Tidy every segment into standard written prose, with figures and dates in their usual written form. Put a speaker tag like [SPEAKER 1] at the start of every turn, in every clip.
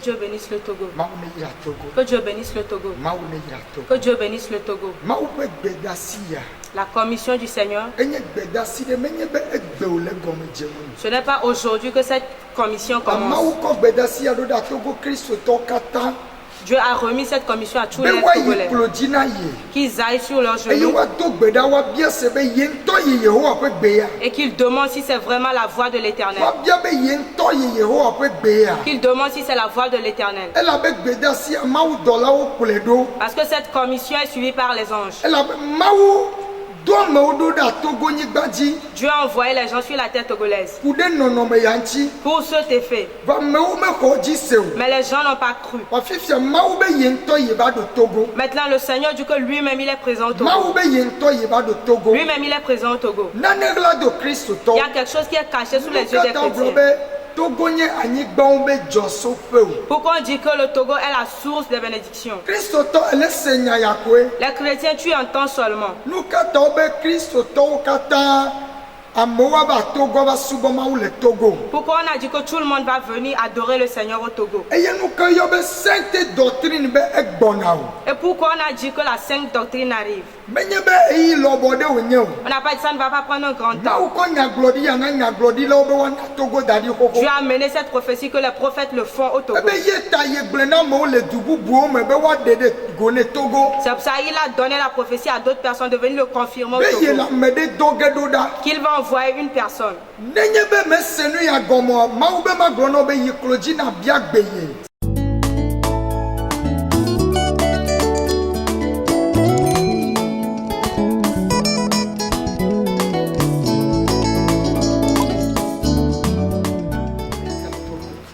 [SPEAKER 1] Dieu bénisse le Togo.
[SPEAKER 2] Mawu ne yra Togo.
[SPEAKER 1] Que Dieu bénisse le Togo.
[SPEAKER 2] Mawu ne yra Togo.
[SPEAKER 1] Que Dieu bénisse le Togo.
[SPEAKER 2] Mawu ƒe gbedasi ya.
[SPEAKER 1] La commission du Seigneur.
[SPEAKER 2] Enye gbedasi ɖe menye be egbe wòle gɔme dze mo.
[SPEAKER 1] Ce n'est pas aujourd'hui que cette commission commence.
[SPEAKER 2] Mawu kɔ gbedasi ya ɖo ɖe Togo kristotɔwo katã.
[SPEAKER 1] Dieu a remis cette commission à tous
[SPEAKER 2] Be
[SPEAKER 1] les
[SPEAKER 2] woayi
[SPEAKER 1] Togolais.
[SPEAKER 2] kplɔ dzi na ye.
[SPEAKER 1] Qu'ils aillent sur leurs
[SPEAKER 2] Eye
[SPEAKER 1] genoux
[SPEAKER 2] woado gbe ɖa woabia se be ye ŋutɔ yi Yehowa ƒe gbe ya.
[SPEAKER 1] et qu'ils demandent si c'est vraiment la voix de l'Éternel.
[SPEAKER 2] Woabia be ye ŋutɔ yi Yehowa ƒe gbe ya.
[SPEAKER 1] Qu'ils demandent si c'est la voix de l'Éternel.
[SPEAKER 2] Elabe gbedasi ya Mawu dɔlawo kplɔe ɖo.
[SPEAKER 1] Parce que cette commission est suivie par les anges.
[SPEAKER 2] Elabe Mawu do amewo ɖo ɖe Togonyigba dzi.
[SPEAKER 1] Dieu a envoyé les gens sur la terre togolaise
[SPEAKER 2] Ku ɖe nɔnɔme ya ŋuti.
[SPEAKER 1] pour cet effet.
[SPEAKER 2] Va amewo mexɔ dzi se o.
[SPEAKER 1] Mais les gens n'ont pas cru.
[SPEAKER 2] Wafifia Mawu be ye ŋutɔ yi va ɖo Togo.
[SPEAKER 1] Maintenant, le Seigneur dit que lui-même, il est présent au Togo.
[SPEAKER 2] Mawu be ye ŋutɔ yi va ɖo Togo.
[SPEAKER 1] Lui-même, il est présent au Togo.
[SPEAKER 2] Nane ɣla do
[SPEAKER 1] Il y
[SPEAKER 2] kristotɔ.
[SPEAKER 1] a quelque chose qui est caché sous les yeux des
[SPEAKER 2] Katã gblɔ
[SPEAKER 1] chrétiens.
[SPEAKER 2] be Togo nye anyigbawo be dzɔsoƒe o.
[SPEAKER 1] Pourquoi on dit que le Togo est la source des bénédictions?
[SPEAKER 2] Kristotɔ ele se nya ya koe.
[SPEAKER 1] Les chrétiens, tu entends seulement.
[SPEAKER 2] Nu katãwo be kristotɔwo katã amewo va Togo va subɔ Mawu le Togo.
[SPEAKER 1] Pourquoi on a dit que tout le monde va venir adorer le Seigneur au Togo?
[SPEAKER 2] Eye nu ke yɔ be sainte doctrine be egbɔna o.
[SPEAKER 1] Et pourquoi on a dit que la sainte doctrine arrive?
[SPEAKER 2] Menye be eyi lɔbɔ ɖe wònye o.
[SPEAKER 1] On n'a pas dit ça ne va pas prendre un grand temps.
[SPEAKER 2] Mawu kɔ nyagblɔɖi ya na nyagblɔɖilawo be woana Togo da ɖi xoxo.
[SPEAKER 1] Dieu a amené cette prophétie que les prophètes le font au Togo.
[SPEAKER 2] Ebe ye ta ye gblẽ na amewo le du bubuwo me be woaɖe ɖe go ne Togo.
[SPEAKER 1] C'est pour ça qu'il a donné la prophétie à d'autres personnes de venir le confirmer au
[SPEAKER 2] Be ye le
[SPEAKER 1] Togo.
[SPEAKER 2] ame ɖe do ge ɖo ɖa.
[SPEAKER 1] Qu'il va envoyer une personne.
[SPEAKER 2] Nenye be mese nu ya gɔmɔ Mawu be magblɔ na wo be yi klo dzi na bia gbe ye.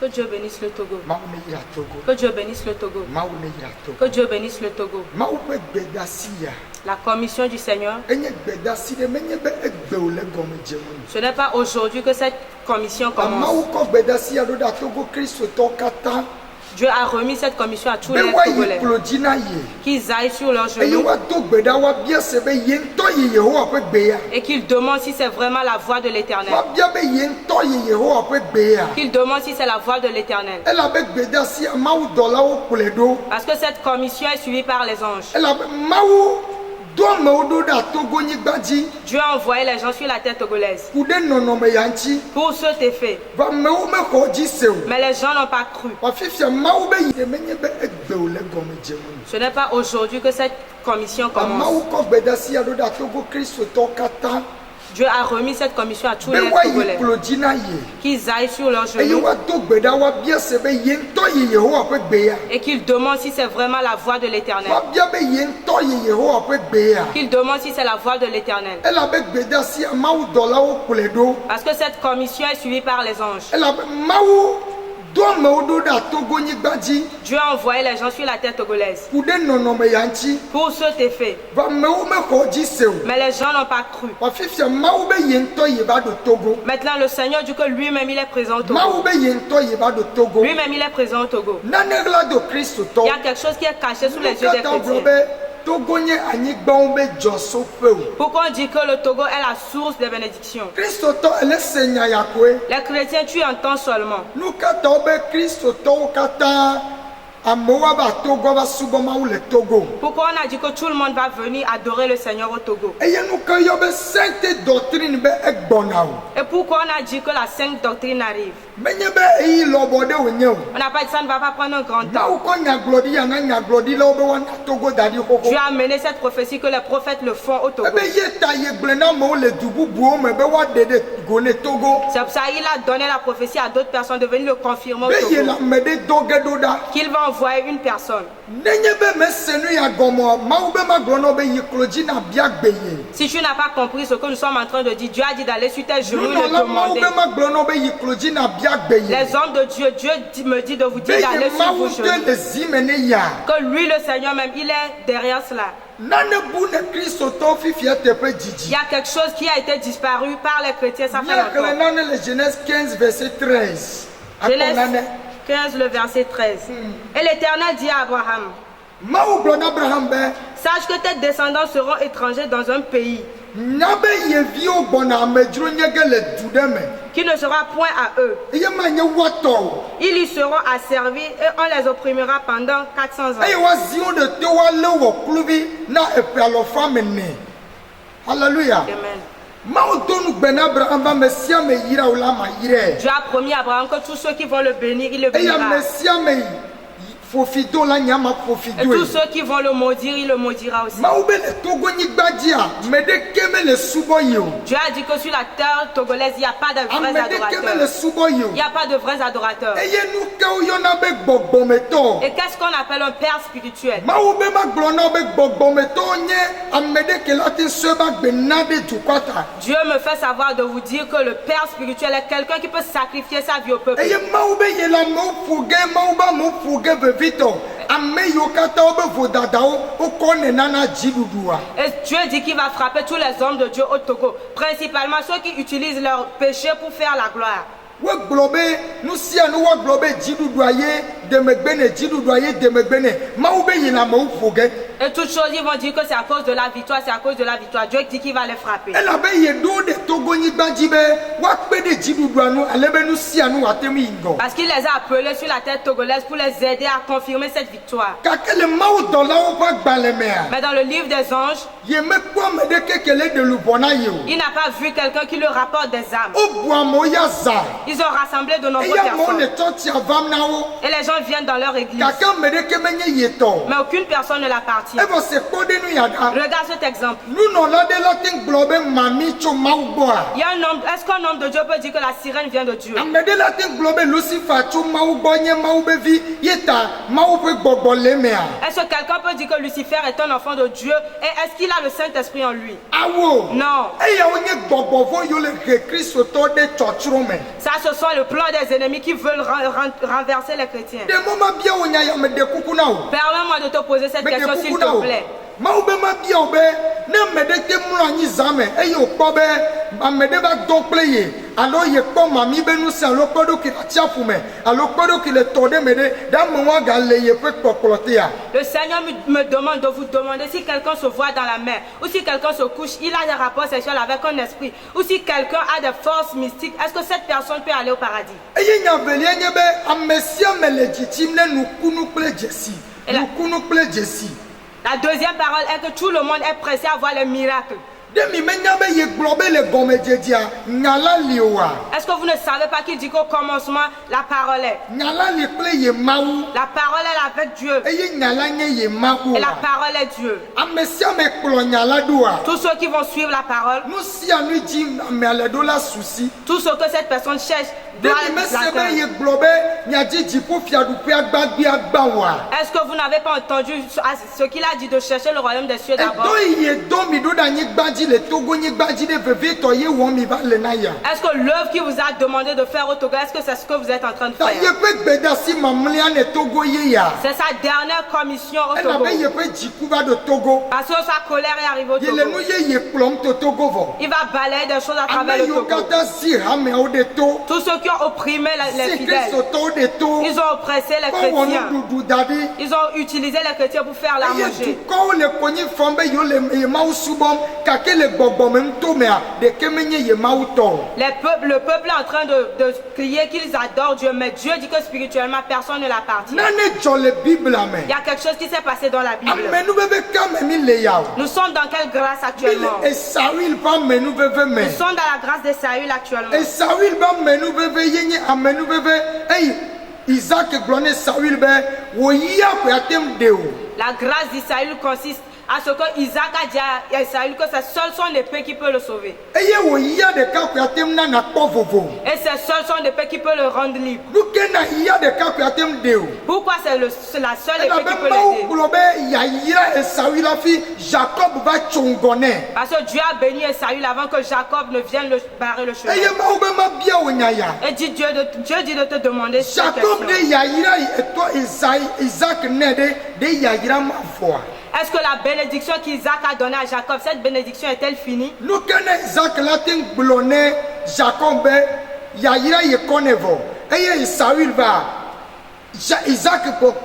[SPEAKER 1] Que Dieu bénisse le Togo.
[SPEAKER 2] Mawu ne yra Togo.
[SPEAKER 1] Que Dieu bénisse le Togo.
[SPEAKER 2] Mawu ne yra Togo.
[SPEAKER 1] Que Dieu bénisse le Togo.
[SPEAKER 2] Mawu ƒe gbedasi ya.
[SPEAKER 1] La commission du Seigneur.
[SPEAKER 2] Enye gbedasi ɖe menye be egbe wòle gɔme dze mo.
[SPEAKER 1] Ce n'est pas aujourd'hui que cette commission
[SPEAKER 2] Mawu
[SPEAKER 1] commence.
[SPEAKER 2] kɔ gbedasi ya ɖo ɖe Togo kristotɔwo katã.
[SPEAKER 1] Dieu a remis cette commission à tous
[SPEAKER 2] Be
[SPEAKER 1] les
[SPEAKER 2] woayi
[SPEAKER 1] Togolais.
[SPEAKER 2] kplɔ dzi na ye.
[SPEAKER 1] Qu'ils aillent sur leurs
[SPEAKER 2] Eye
[SPEAKER 1] genoux
[SPEAKER 2] woado gbe ɖa woabia se be ye ŋutɔ yi Yehowa ƒe gbe ya.
[SPEAKER 1] et qu'ils demandent si c'est vraiment la voix de l'Éternel.
[SPEAKER 2] Woabia be ye ŋutɔ yi Yehowa ƒe gbe ya.
[SPEAKER 1] Qu'ils demandent si c'est la voix de l'Éternel.
[SPEAKER 2] Elabe gbedasi ya Mawu dɔlawo kplɔe ɖo.
[SPEAKER 1] Parce que cette commission est suivie par les anges.
[SPEAKER 2] Elabe Mawu do amewo ɖo ɖe Togonyigba dzi.
[SPEAKER 1] Dieu a envoyé les gens sur la terre togolaise
[SPEAKER 2] Ku ɖe nɔnɔme ya ŋuti.
[SPEAKER 1] pour cet effet.
[SPEAKER 2] Va amewo mexɔ dzi se o.
[SPEAKER 1] Mais les gens n'ont pas cru.
[SPEAKER 2] Wafifia Mawu be yi menye be egbe wòle gɔme dze mo.
[SPEAKER 1] Ce n'est pas aujourd'hui que cette commission commence.
[SPEAKER 2] Mawu kɔ gbedasi ya ɖo ɖe Togo kristotɔwo katã.
[SPEAKER 1] Dieu a remis cette commission à tous
[SPEAKER 2] Be
[SPEAKER 1] les
[SPEAKER 2] woayi
[SPEAKER 1] Togolais.
[SPEAKER 2] kplɔ dzi na ye.
[SPEAKER 1] Qu'ils aillent sur leurs
[SPEAKER 2] Eye
[SPEAKER 1] genoux
[SPEAKER 2] woado gbe ɖa woabia se be ye ŋutɔ yi Yehowa ƒe gbe ya.
[SPEAKER 1] et qu'ils demandent si c'est vraiment la voix de l'Éternel.
[SPEAKER 2] Woabia be ye ŋutɔ yi Yehowa ƒe gbe ya.
[SPEAKER 1] Qu'ils demandent si c'est la voix de l'Éternel.
[SPEAKER 2] Elabe gbedasi ya Mawu dɔlawo kplɔe ɖo.
[SPEAKER 1] Parce que cette commission est suivie par les anges.
[SPEAKER 2] Elabe Mawu do amewo ɖo ɖe Togonyigba dzi.
[SPEAKER 1] Dieu a envoyé les gens sur la terre togolaise
[SPEAKER 2] Ku ɖe nɔnɔme ya ŋuti.
[SPEAKER 1] pour cet effet.
[SPEAKER 2] Va amewo mexɔ dzi se o.
[SPEAKER 1] Mais les gens n'ont pas cru.
[SPEAKER 2] Wafifia Mawu be ye ŋutɔ yi va ɖo Togo.
[SPEAKER 1] Maintenant, le Seigneur dit que lui-même, il est présent au Togo.
[SPEAKER 2] Mawu be ye ŋutɔ yi va ɖo Togo.
[SPEAKER 1] Lui-même, il est présent au Togo.
[SPEAKER 2] Nane ɣla do
[SPEAKER 1] Il y
[SPEAKER 2] kristotɔ.
[SPEAKER 1] a quelque chose qui est caché sous les yeux des
[SPEAKER 2] Katã gblɔ
[SPEAKER 1] chrétiens.
[SPEAKER 2] be Togo nye anyigbawo be dzɔsoƒe o.
[SPEAKER 1] Pourquoi on dit que le Togo est la source des bénédictions?
[SPEAKER 2] Kristotɔ ele se nya ya koe.
[SPEAKER 1] Les chrétiens, tu entends seulement.
[SPEAKER 2] Nu katãwo be kristotɔwo katã amewo va Togo va subɔ Mawu le Togo.
[SPEAKER 1] Pourquoi on a dit que tout le monde va venir adorer le Seigneur au Togo?
[SPEAKER 2] Eye nu ke yɔ be sainte doctrine be egbɔna o.
[SPEAKER 1] Et pourquoi on a dit que la sainte doctrine arrive?
[SPEAKER 2] Menye be eyi lɔbɔ ɖe wònye o.
[SPEAKER 1] On n'a pas dit ça ne va pas prendre un grand temps.
[SPEAKER 2] Mawu kɔ nyagblɔɖi ya na nyagblɔɖilawo be woana Togo da ɖi xoxo.
[SPEAKER 1] Dieu a amené cette prophétie que les prophètes le font au Togo.
[SPEAKER 2] Ebe ye ta ye gblẽ na amewo le du bubuwo me be woaɖe ɖe go ne Togo.
[SPEAKER 1] C'est pour ça qu'il a donné la prophétie à d'autres personnes de venir le confirmer au
[SPEAKER 2] Be ye le
[SPEAKER 1] Togo.
[SPEAKER 2] ame ɖe do ge ɖo ɖa.
[SPEAKER 1] Qu'il va envoyer une personne.
[SPEAKER 2] Nenye be mese nu ya gɔmɔ Mawu be magblɔ na wo be yi klo dzi na bia gbe ye.
[SPEAKER 1] Si tu n'as pas compris ce que nous sommes en train de dire, Dieu a dit d'aller sur tes genoux et de
[SPEAKER 2] Nunɔla Mawu
[SPEAKER 1] demander.
[SPEAKER 2] be magblɔ na wo be yi klo dzi na bia gbe ye.
[SPEAKER 1] Les hommes de Dieu, me dit de vous
[SPEAKER 2] Be
[SPEAKER 1] dire d'aller
[SPEAKER 2] ye
[SPEAKER 1] sur vos
[SPEAKER 2] Mawu
[SPEAKER 1] genoux.
[SPEAKER 2] de le zi me ne ya.
[SPEAKER 1] Que lui, le Seigneur même, il est derrière cela.
[SPEAKER 2] Nane bu ne kristotɔwo fifia teƒe
[SPEAKER 1] Il
[SPEAKER 2] dzidzi.
[SPEAKER 1] y a quelque chose qui a été disparu par les chrétiens, ça fait
[SPEAKER 2] Miaxlẽ
[SPEAKER 1] longtemps.
[SPEAKER 2] nane le Genèse 15 verset 13. Akpɔ
[SPEAKER 1] Genèse
[SPEAKER 2] nane.
[SPEAKER 1] 15, le verset 13. Et l'Éternel dit à Abraham,
[SPEAKER 2] Mawu gblɔ na Abraham be
[SPEAKER 1] sache que tes descendants seront étrangers dans un pays
[SPEAKER 2] Nabe yevio bona amedro nyege le du de me.
[SPEAKER 1] qui ne sera point à eux.
[SPEAKER 2] Eye ma nye wato.
[SPEAKER 1] Ils y seront asservis et on les opprimera pendant 400 ans.
[SPEAKER 2] Eye wa zion de te wa le wo klubi na epe alofa mene. Hallelujah.
[SPEAKER 1] Amen.
[SPEAKER 2] Mao donu gbena Abraham va mesia me yira o la ma yire.
[SPEAKER 1] Dieu a promis à Abraham que tous ceux qui vont le bénir, il le
[SPEAKER 2] Eye
[SPEAKER 1] bénira.
[SPEAKER 2] mesia me fofido la nyama
[SPEAKER 1] Et
[SPEAKER 2] fofido.
[SPEAKER 1] tous ceux qui vont le maudire, il le maudira aussi.
[SPEAKER 2] Mao be le togo nyigbadia me de keme le subo yo.
[SPEAKER 1] Dieu a dit que sur la terre togolaise, il n'y a pas de vrais
[SPEAKER 2] Amede keme le
[SPEAKER 1] adorateurs.
[SPEAKER 2] subo yo.
[SPEAKER 1] Il n'y a pas de vrais adorateurs.
[SPEAKER 2] Eye nu ke o yona be gbogbometo.
[SPEAKER 1] Et qu'est-ce qu'on appelle un père spirituel?
[SPEAKER 2] Mao be ma glona be gbogbometo nye amede ke lati seba gbena de tukwata.
[SPEAKER 1] Dieu me fait savoir de vous dire que le père spirituel est quelqu'un qui peut sacrifier sa vie au peuple.
[SPEAKER 2] Eye Mao be yela mo fuge Mao ba mo fuge vevito. Ame yo kata o be vodadao o kone nana jidudua.
[SPEAKER 1] Et Dieu dit qu'il va frapper tous les hommes de Dieu au Togo, principalement ceux qui utilisent leur péché pour faire la gloire.
[SPEAKER 2] Wo globe nu sia nu wo globe jidudua ye demegbene jidudua ye demegbene. Mao be yela mo fuge.
[SPEAKER 1] Et toutes choses, ils vont dire que c'est à cause de la victoire, c'est à cause de la victoire. Dieu dit qu'il va les frapper.
[SPEAKER 2] Ela be ye do de togo nyigbaji be wa pe de jidudua nu alebe nu sia nu atemi ingo.
[SPEAKER 1] Parce qu'il les a appelés sur la terre togolaise pour les aider à confirmer cette victoire.
[SPEAKER 2] Kakele Mao dola o kwa gbalemea.
[SPEAKER 1] Mais dans le livre des anges,
[SPEAKER 2] Ye me kwa me de kekele de lubona yo.
[SPEAKER 1] il n'a pas vu quelqu'un qui leur rapporte des âmes.
[SPEAKER 2] O bua mo ya za.
[SPEAKER 1] Ils ont rassemblé de nombreuses
[SPEAKER 2] Eya mo ne
[SPEAKER 1] personnes.
[SPEAKER 2] toti avam na o.
[SPEAKER 1] Et les gens viennent dans leur église.
[SPEAKER 2] Kaka me de ke menye yeto.
[SPEAKER 1] Mais aucune personne ne l'appartient.
[SPEAKER 2] Evo se kode nu yada.
[SPEAKER 1] Regarde cet exemple.
[SPEAKER 2] Nu no la de la ting globe mami cho Mao boa.
[SPEAKER 1] Il y a un homme, est-ce qu'un homme de Dieu peut dire que la sirène vient de Dieu?
[SPEAKER 2] Ame de la ting globe Lucifer cho Mao bonye Mao be vi yeta Mao pe gbogbo lemea.
[SPEAKER 1] Est-ce que quelqu'un peut dire que Lucifer est un enfant de Dieu? Et est-ce qu'il a le Saint-Esprit en lui?
[SPEAKER 2] Awo.
[SPEAKER 1] Non.
[SPEAKER 2] Eya onye gbogbo vo yo le ke Kristo to de chochro me.
[SPEAKER 1] Ça, ce sont le plan des ennemis qui veulent renverser les chrétiens.
[SPEAKER 2] De moma bia onya ya me de kukuna o.
[SPEAKER 1] Permets-moi de te poser cette
[SPEAKER 2] Me de
[SPEAKER 1] question, s'il
[SPEAKER 2] kukuna
[SPEAKER 1] te
[SPEAKER 2] o.
[SPEAKER 1] plaît.
[SPEAKER 2] Mao be ma bia o be ne me de te mlo anyi zame eye o kpo be ame de ba don ple ye alo ye kpo mami be nu se alo kpo do ki tiafu me alo kpo do ki le to de me de da mo wa ga le ye pe kokolote ya.
[SPEAKER 1] Le Seigneur me demande de vous demander si quelqu'un se voit dans la mer, ou si quelqu'un se couche, il a des rapports sexuels avec un esprit, ou si quelqu'un a des forces mystiques, est-ce que cette personne peut aller au paradis?
[SPEAKER 2] Eye nya velia nye be ame sia me le jitim ne nukunu ple jesi.
[SPEAKER 1] Et la-
[SPEAKER 2] Nukunu ple jesi.
[SPEAKER 1] La deuxième parole est que tout le monde est pressé à voir les miracles.
[SPEAKER 2] De mi me nya be ye globe le gome jedia nyala liwa.
[SPEAKER 1] Est-ce que vous ne savez pas qu'il dit qu'au commencement, la parole est?
[SPEAKER 2] Nyala li ple ye Mao.
[SPEAKER 1] La parole est avec Dieu.
[SPEAKER 2] Eye nyala nye ye Mao.
[SPEAKER 1] Et la parole est Dieu.
[SPEAKER 2] Ame sia me klo nyala doa.
[SPEAKER 1] Tous ceux qui vont suivre la parole,
[SPEAKER 2] Nous si à nous dit mais à la dollar souci.
[SPEAKER 1] tout ce que cette personne cherche, doit
[SPEAKER 2] Depuis mais c'est
[SPEAKER 1] l'atteindre.
[SPEAKER 2] bien globe nya dit pour fier du père bagbi agbawa.
[SPEAKER 1] Est-ce que vous n'avez pas entendu ce qu'il a dit de chercher le royaume des cieux
[SPEAKER 2] Et
[SPEAKER 1] d'abord?
[SPEAKER 2] donc il est donc mi do dani gbadi le togo ni gbadi de veve to ye won mi va le na ya.
[SPEAKER 1] Est-ce que l'œuvre qu'il vous a demandé de faire au Togo, est-ce que c'est ce que vous êtes en train de
[SPEAKER 2] Ta ye
[SPEAKER 1] faire?
[SPEAKER 2] pe gbeda si mamlia ne togo ye ya.
[SPEAKER 1] C'est sa dernière commission au
[SPEAKER 2] Elle
[SPEAKER 1] Togo.
[SPEAKER 2] avait ye pe jikuba de Togo.
[SPEAKER 1] Parce que sa colère est arrivée au
[SPEAKER 2] Ye le
[SPEAKER 1] Togo.
[SPEAKER 2] nu ye plom to Togo vo.
[SPEAKER 1] Il va balayer des choses à travers
[SPEAKER 2] Ame
[SPEAKER 1] le
[SPEAKER 2] yo
[SPEAKER 1] Togo.
[SPEAKER 2] kata si hame o de to.
[SPEAKER 1] Tous ceux qui ont opprimé les
[SPEAKER 2] Si
[SPEAKER 1] fidèles,
[SPEAKER 2] Christ to de to.
[SPEAKER 1] ils ont oppressé les
[SPEAKER 2] Ko wonu
[SPEAKER 1] chrétiens.
[SPEAKER 2] dudu dadi.
[SPEAKER 1] Ils ont utilisé les chrétiens pour faire la
[SPEAKER 2] Eye
[SPEAKER 1] manger.
[SPEAKER 2] dukɔwo le konyi fɔm be yewo le yemawu subɔm gake le gbɔgbɔme ŋutomea ɖeke menye yemawu tɔ o.
[SPEAKER 1] Le peuple est en train de crier qu'ils adorent Dieu, mais Dieu dit que spirituellement personne ne l'appartient.
[SPEAKER 2] Nane dzɔ le biblia me.
[SPEAKER 1] Il y a quelque chose qui s'est passé dans la Bible.
[SPEAKER 2] Amenuveve ke ame mi le ya o.
[SPEAKER 1] Nous sommes dans quelle grâce
[SPEAKER 2] Mi
[SPEAKER 1] actuellement?
[SPEAKER 2] le Esawil ƒe amenuveve me.
[SPEAKER 1] Nous sommes dans la grâce de Saül actuellement.
[SPEAKER 2] Esawil ƒe amenuveve ye nye amenuveve eye Isaac gblɔ ne Esawil be wòyi aƒe ate ŋu ɖe o.
[SPEAKER 1] La grâce d'Israël consiste à ce que Isaac a dit à Saül que c'est seul son épée qui peut le sauver.
[SPEAKER 2] Eye wòyia ɖeka ƒe ate ŋu na nakpɔ vovo.
[SPEAKER 1] Et c'est seul son épée qui peut le rendre libre.
[SPEAKER 2] Nu ke na yia ɖeka ƒe ate ŋu ɖe o.
[SPEAKER 1] Pourquoi c'est la seule épée qui
[SPEAKER 2] Elabe
[SPEAKER 1] peut
[SPEAKER 2] Mawu
[SPEAKER 1] l'aider?
[SPEAKER 2] gblɔ be yayra Esawil hafi Jacob va tso ŋgɔ nɛ.
[SPEAKER 1] Parce que Dieu a béni Saül avant que Jacob ne vienne le barrer le chemin.
[SPEAKER 2] Eye Mawu be ma bia wo nya ya.
[SPEAKER 1] Et Dieu dit de te demander cette
[SPEAKER 2] Jacob
[SPEAKER 1] question.
[SPEAKER 2] de yayra etɔ Isaac nɛ de yayra ma vɔa.
[SPEAKER 1] Est-ce que la bénédiction qu'Isaac a donnée à Jacob, cette bénédiction est-elle finie?
[SPEAKER 2] Nu ke ne Isaac la te ŋu gblɔ ne Jacob be yayra ye kɔ ne vɔ eye Esawil va Isaac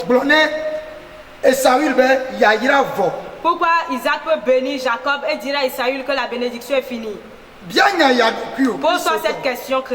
[SPEAKER 2] gblɔ ne Esawil be yayra vɔ
[SPEAKER 1] Pourquoi Isaac peut bénir Jacob et dire à Isaïe que la bénédiction est finie?
[SPEAKER 2] Bien, il y a depuis.
[SPEAKER 1] Pose-toi cette question, chrétien.